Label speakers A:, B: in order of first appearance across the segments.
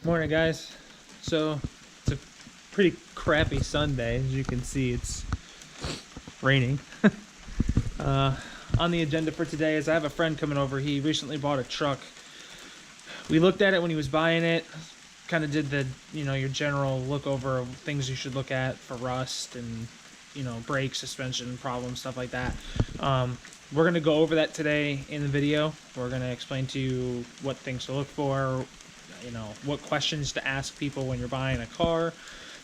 A: Morning, guys. So it's a pretty crappy Sunday. As you can see, it's raining. On the agenda for today is I have a friend coming over. He recently bought a truck. We looked at it when he was buying it, kind of did the, your general look over of things you should look at for rust and, brake, suspension problems, stuff like that. We're going to go over that today in the video. We're going to explain to you what things to look for, what questions to ask people when you're buying a car,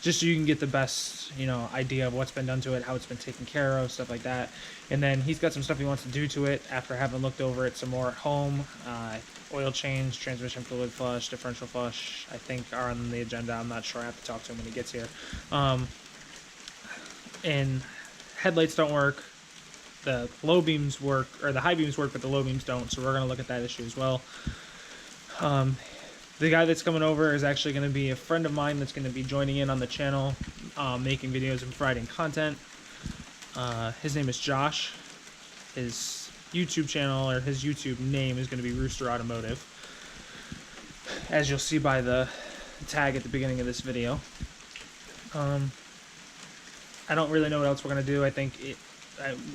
A: just so you can get the best, idea of what's been done to it, how it's been taken care of, stuff like that. And then he's got some stuff he wants to do to it after having looked over it some more at home. Oil change, transmission fluid flush, differential flush, I think are on the agenda. I'm not sure. I have to talk to him when he gets here. And headlights don't work. The low beams work, or the high beams work, but the low beams don't. So we're going to look at that issue as well. The guy that's coming over is actually going to be a friend of mine that's going to be joining in on the channel, making videos and providing content. His name is Josh. His YouTube channel, or his YouTube name, is going to be Rooster Automotive, as you'll see by the tag at the beginning of this video. I don't really know what else we're going to do. I think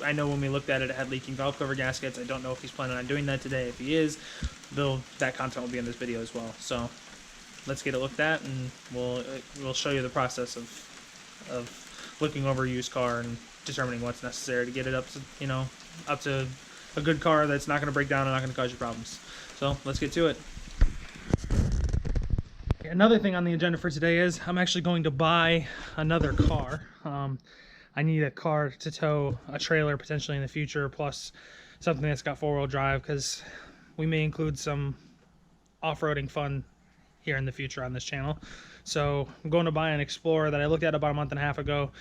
A: I know when we looked at it, it had leaking valve cover gaskets. I don't know if he's planning on doing that today. If he is, that content will be in this video as well. So let's get it looked at, and we'll show you the process of looking over a used car and determining what's necessary to get it up to a good car that's not going to break down and not going to cause you problems. So let's get to it. Another thing on the agenda for today is I'm actually going to buy another car. I need a car to tow a trailer potentially in the future, plus something that's got four-wheel drive, because we may include some off-roading fun here in the future on this channel. So I'm going to buy an Explorer that I looked at about a month and a half ago.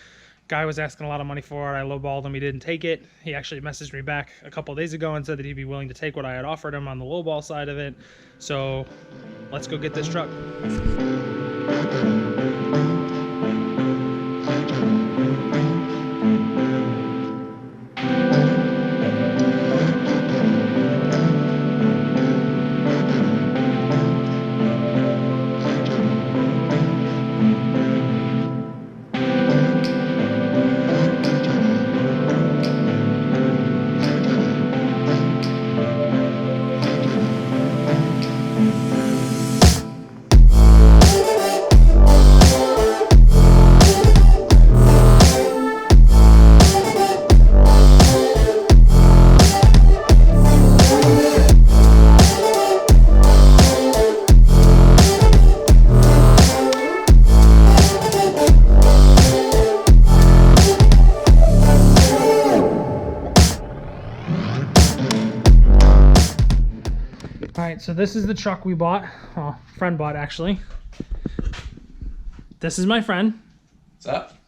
A: Guy was asking a lot of money for it. I lowballed him. He didn't take it. He actually messaged me back a couple days ago and said that he'd be willing to take what I had offered him on the lowball side of it. So let's go get this truck. Alright, so this is the truck we bought. Well, friend bought, actually. This is my friend.
B: What's up?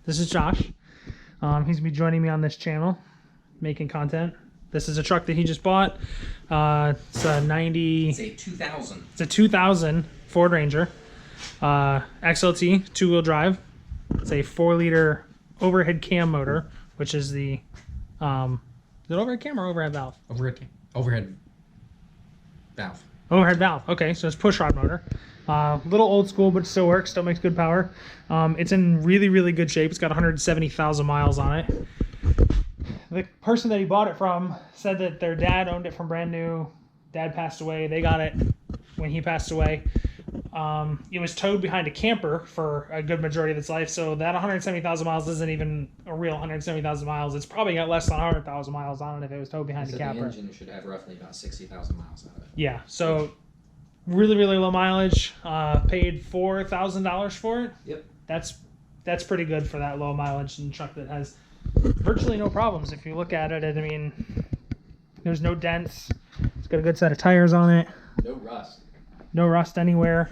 A: This is Josh. He's going to be joining me on this channel, making content. This is a truck that he just bought. It's a 90...
B: It's a 2000.
A: It's a 2000 Ford Ranger. XLT, two-wheel drive. It's a 4-liter overhead cam motor, which is the... is it overhead cam or overhead valve?
B: Overhead valve.
A: Overhead valve. Okay, so it's push rod motor. Little old school, but still works. Still makes good power. It's in really, really good shape. It's got 170,000 miles on it. The person that he bought it from said that their dad owned it from brand new. Dad passed away. They got it when he passed away. It was towed behind a camper for a good majority of its life, so that 170,000 miles isn't even a real 170,000 miles. It's probably got less than 100,000 miles on it if it was towed behind a camper.
B: The engine should have roughly about 60,000 miles out of it.
A: Yeah, so really, really low mileage. Paid $4,000 for it.
B: Yep.
A: That's pretty good for that low mileage and truck that has virtually no problems. If you look at it, I mean, there's no dents. It's got a good set of tires on it.
B: No rust.
A: No rust anywhere.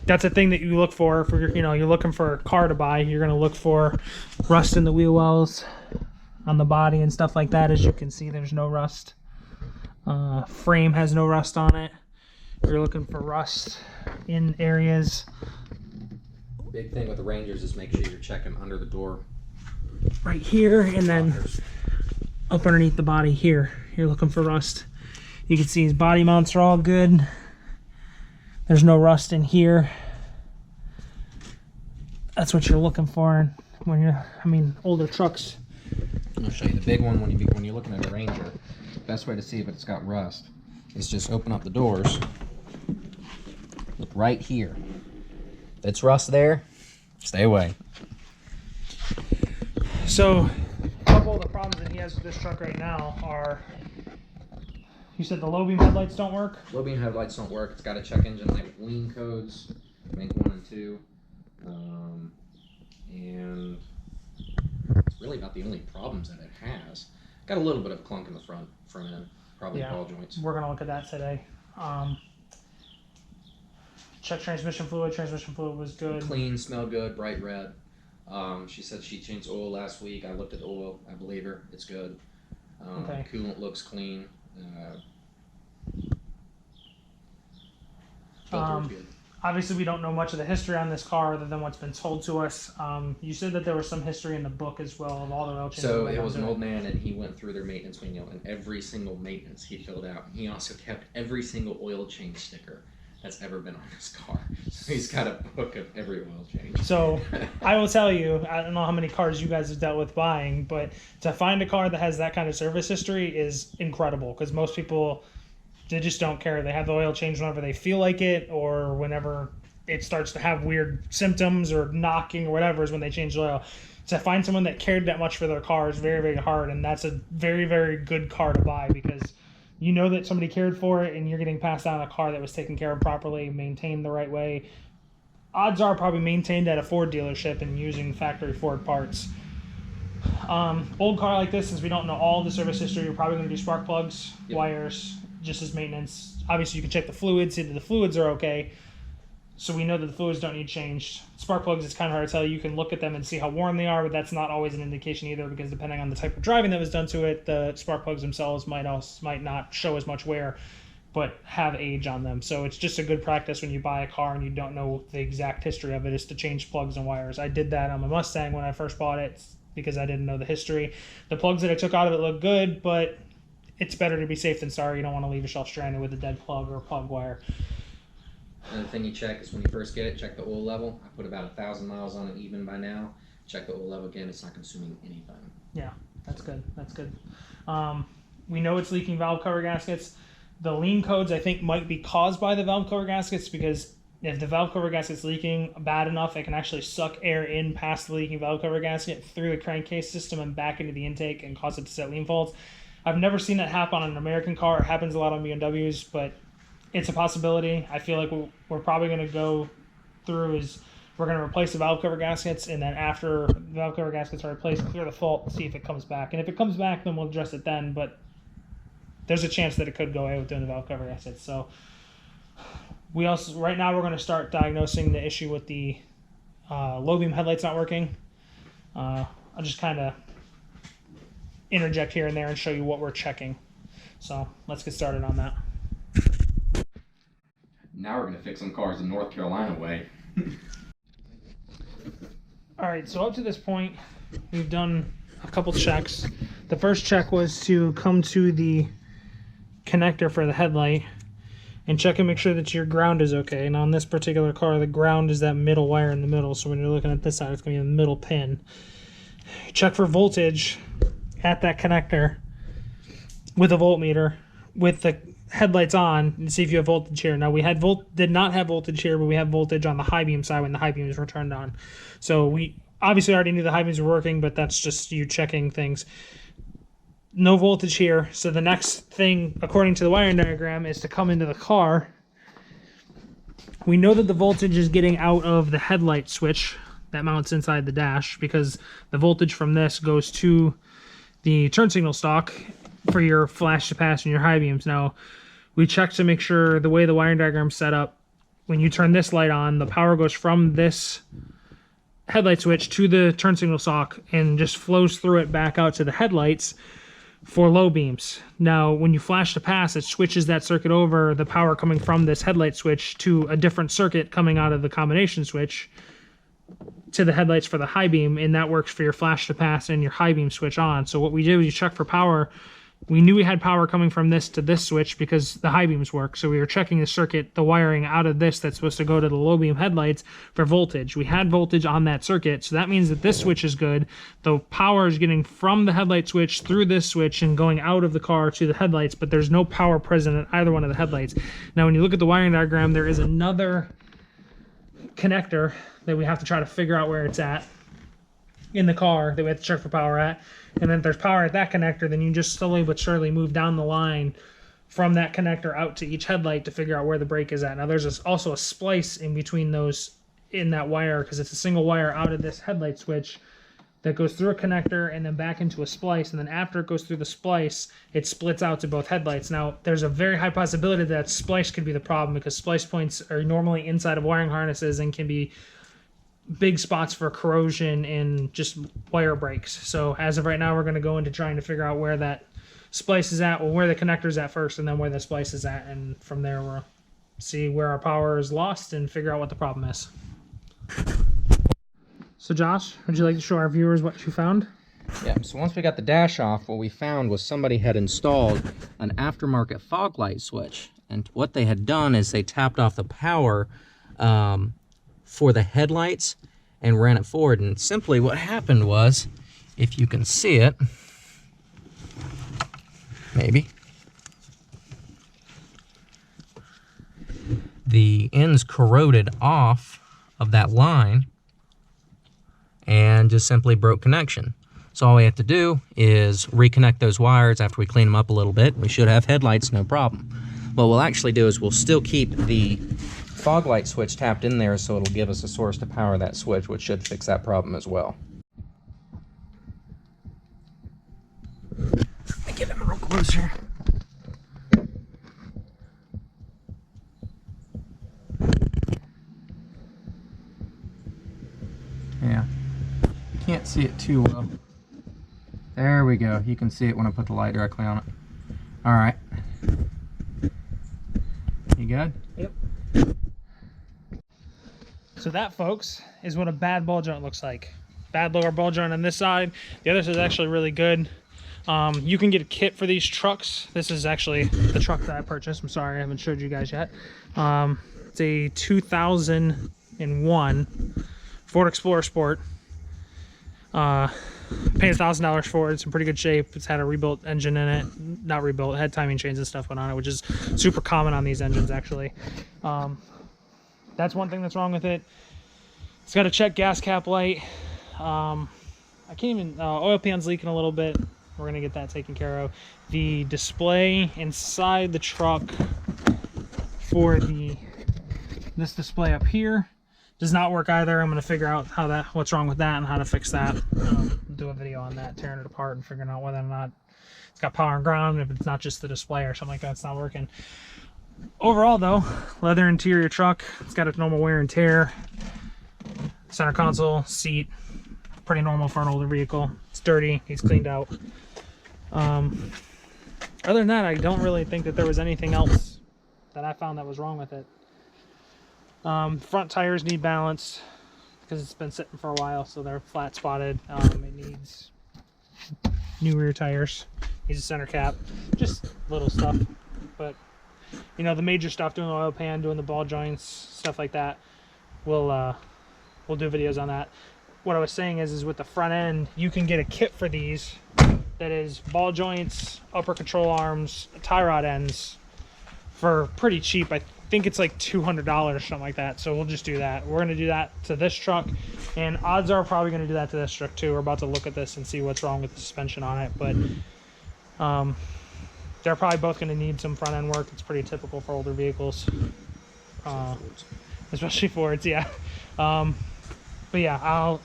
A: That's a thing that you look for you're looking for a car to buy. You're going to look for rust in the wheel wells, on the body and stuff like that. As you can see, there's no rust. Frame has no rust on it. You're looking for rust in areas.
B: Big thing with the Rangers is make sure you're checking under the door.
A: Right here, and then up underneath the body here. You're looking for rust. You can see his body mounts are all good. There's no rust in here. That's what you're looking for when you're, I mean, older trucks.
B: I'll show you the big one when you're looking at a Ranger. Best way to see if it's got rust is just open up the doors. Look right here. If it's rust there, stay away.
A: So, a couple of the problems that he has with this truck right now are, you said the low beam headlights don't work?
B: Low beam headlights don't work. It's got a check engine light with lean codes, make 1 and 2. And it's really about the only problems that it has. Got a little bit of clunk in the front end, probably ball joints.
A: We're gonna look at that today. Check transmission fluid. Transmission fluid was good.
B: Clean, smelled good, bright red. She said she changed oil last week. I looked at the oil. I believe her. It's good.
A: Okay.
B: Coolant looks clean.
A: Um,
B: Filter's good.
A: Obviously, we don't know much of the history on this car other than what's been told to us. You said that there was some history in the book as well of all the oil changes.
B: So it was an old man, and he went through their maintenance manual, and every single maintenance he filled out. He also kept every single oil change sticker that's ever been on his car. So he's got a book of every oil change.
A: So I will tell you, I don't know how many cars you guys have dealt with buying, but to find a car that has that kind of service history is incredible, because most people, they just don't care. They have the oil changed whenever they feel like it, or whenever it starts to have weird symptoms or knocking or whatever is when they change the oil. To find someone that cared that much for their car is very, very hard, and that's a very, very good car to buy, because you know that somebody cared for it and you're getting passed down a car that was taken care of properly, maintained the right way. Odds are probably maintained at a Ford dealership and using factory Ford parts. Old car like this, since we don't know all the service history, you're probably going to do spark plugs, wires, just as maintenance. Obviously, you can check the fluids, see that the fluids are okay. So we know that the fluids don't need changed. Spark plugs, it's kind of hard to tell. You can look at them and see how worn they are, but that's not always an indication either, because depending on the type of driving that was done to it, the spark plugs themselves might not show as much wear, but have age on them. So it's just a good practice when you buy a car and you don't know the exact history of it, is to change plugs and wires. I did that on my Mustang when I first bought it because I didn't know the history. The plugs that I took out of it look good, but it's better to be safe than sorry. You don't want to leave yourself stranded with a dead plug or a plug wire.
B: Another thing you check is when you first get it, check the oil level. I put about 1,000 miles on it even by now. Check the oil level again. It's not consuming anything.
A: Yeah, that's good. That's good. We know it's leaking valve cover gaskets. The lean codes, I think, might be caused by the valve cover gaskets, because if the valve cover gasket's leaking bad enough, it can actually suck air in past the leaking valve cover gasket through the crankcase system and back into the intake and cause it to set lean faults. I've never seen that happen on an American car. It happens a lot on BMWs, but it's a possibility. I feel like we're probably going to go through is we're going to replace the valve cover gaskets, and then after the valve cover gaskets are replaced, clear the fault and see if it comes back. And if it comes back, then we'll address it then, but there's a chance that it could go away with doing the valve cover gaskets. So we also, right now, we're going to start diagnosing the issue with the low beam headlights not working. I'll just kind of interject here and there and show you what we're checking. So let's get started on that.
B: Now we're going to fix some cars in North Carolina way.
A: All right, so up to this point, we've done a couple checks. The first check was to come to the connector for the headlight and check and make sure that your ground is okay. And on this particular car, the ground is that middle wire in the middle. So when you're looking at this side, it's going to be the middle pin. Check for voltage at that connector with a voltmeter with the headlights on and see if you have voltage here. Now we did not have voltage here, but we have voltage on the high beam side when the high beams were turned on. So we obviously already knew the high beams were working, but that's just you checking things. No voltage here. So the next thing, according to the wiring diagram, is to come into the car. We know that the voltage is getting out of the headlight switch that mounts inside the dash, because the voltage from this goes to the turn signal stock for your flash to pass and your high beams. Now, we checked to make sure the way the wiring diagram's set up, when you turn this light on, the power goes from this headlight switch to the turn signal stock and just flows through it back out to the headlights for low beams. Now, when you flash to pass, it switches that circuit over, the power coming from this headlight switch to a different circuit coming out of the combination switch to the headlights for the high beam, and that works for your flash to pass and your high beam switch on. So what we did was you check for power We knew we had power coming from this to this switch because the high beams work. So we were checking the circuit, the wiring out of this that's supposed to go to the low beam headlights for voltage. We had voltage on that circuit. So that means that this switch is good. The power is getting from the headlight switch through this switch and going out of the car to the headlights, but there's no power present at either one of the headlights. Now, when you look at the wiring diagram, there is another connector that we have to try to figure out where it's at in the car that we have to check for power at. And then if there's power at that connector, then you just slowly but surely move down the line from that connector out to each headlight to figure out where the brake is at. Now there's also a splice in between those in that wire because it's a single wire out of this headlight switch that goes through a connector and then back into a splice. And then after it goes through the splice, it splits out to both headlights. Now there's a very high possibility that splice could be the problem because splice points are normally inside of wiring harnesses and can be big spots for corrosion and just wire breaks. So as of right now, we're going to go into trying to figure out where that splice is at, well, where the connector is at first, and then where the splice is at, and from there we'll see where our power is lost and figure out what the problem is. So Josh, would you like to show our viewers what you found?
B: Yeah, so once we got the dash off, what we found was somebody had installed an aftermarket fog light switch, and what they had done is they tapped off the power for the headlights and ran it forward. And simply what happened was, if you can see it, maybe, the ends corroded off of that line and just simply broke connection. So all we have to do is reconnect those wires after we clean them up a little bit. We should have headlights, no problem. What we'll actually do is we'll still keep the fog light switch tapped in there, so it'll give us a source to power that switch, which should fix that problem as well. Let me get him real closer. Yeah, you can't see it too well. There we go. You can see it when I put the light directly on it. All right. You good?
A: Yep. So that, folks, is what a bad ball joint looks like. Bad lower ball joint on this side. The other side is actually really good. You can get a kit for these trucks. This is actually the truck that I purchased. I'm sorry I haven't showed you guys yet. It's a 2001 Ford Explorer Sport. Paid $1,000 for it. It's in pretty good shape. It's had a rebuilt engine in it. Not rebuilt. It had timing chains and stuff put on it, which is super common on these engines, actually. That's one thing that's wrong with it. It's got a check gas cap light. I can't even... oil pan's leaking a little bit. We're going to get that taken care of. The display inside the truck for this display up here does not work either. I'm going to figure out what's wrong with that and how to fix that. Do a video on that, tearing it apart and figuring out whether or not it's got power and ground, if it's not just the display or something like that, it's not working. Overall though, leather interior truck. It's got a normal wear and tear. Center console, seat, pretty normal for an older vehicle. It's dirty, he's cleaned out. Other than that, I don't really think that there was anything else that I found that was wrong with it. Front tires need balance because it's been sitting for a while, so they're flat spotted. It needs new rear tires, needs a center cap, just little stuff. But you know, the major stuff, doing the oil pan, doing the ball joints, stuff like that, we'll do videos on that. What I was saying is with the front end, you can get a kit for these that is ball joints, upper control arms, tie rod ends for pretty cheap. I think it's like $200 or something like that. So we'll just do that. We're going to do that to this truck, and odds are probably going to do that to this truck too. We're about to look at this and see what's wrong with the suspension on it, but they're probably both going to need some front end work. It's pretty typical for older vehicles, especially Fords, yeah. But yeah,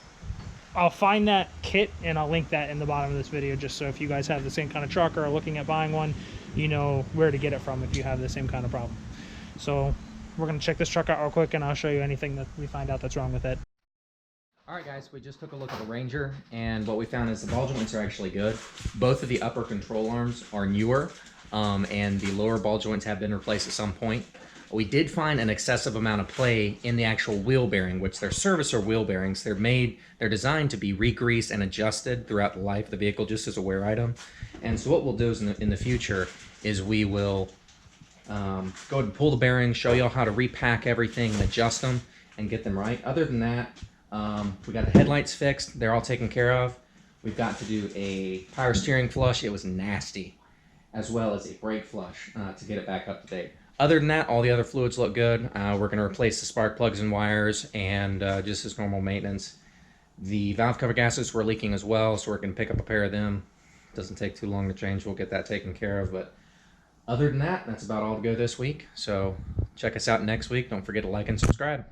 A: I'll find that kit and I'll link that in the bottom of this video, just so if you guys have the same kind of truck or are looking at buying one, you know where to get it from if you have the same kind of problem. So we're going to check this truck out real quick, and I'll show you anything that we find out that's wrong with it.
B: Alright guys, we just took a look at the Ranger, and what we found is the ball joints are actually good. Both of the upper control arms are newer, and the lower ball joints have been replaced at some point. We did find an excessive amount of play in the actual wheel bearing, which they're servicer wheel bearings. They're designed to be re-greased and adjusted throughout the life of the vehicle, just as a wear item. And so what we'll do is in the future is we will go ahead and pull the bearings, show y'all how to repack everything and adjust them and get them right. Other than that, we got the headlights fixed. They're all taken care of. We've got to do a power steering flush. It was nasty, as well as a brake flush to get it back up to date. Other than that, all the other fluids look good. We're going to replace the spark plugs and wires and just as normal maintenance. The valve cover gaskets were leaking as well, so we're going to pick up a pair of them. Doesn't take too long to change. We'll get that taken care of. But other than that, that's about all to go this week. So check us out next week. Don't forget to like and subscribe.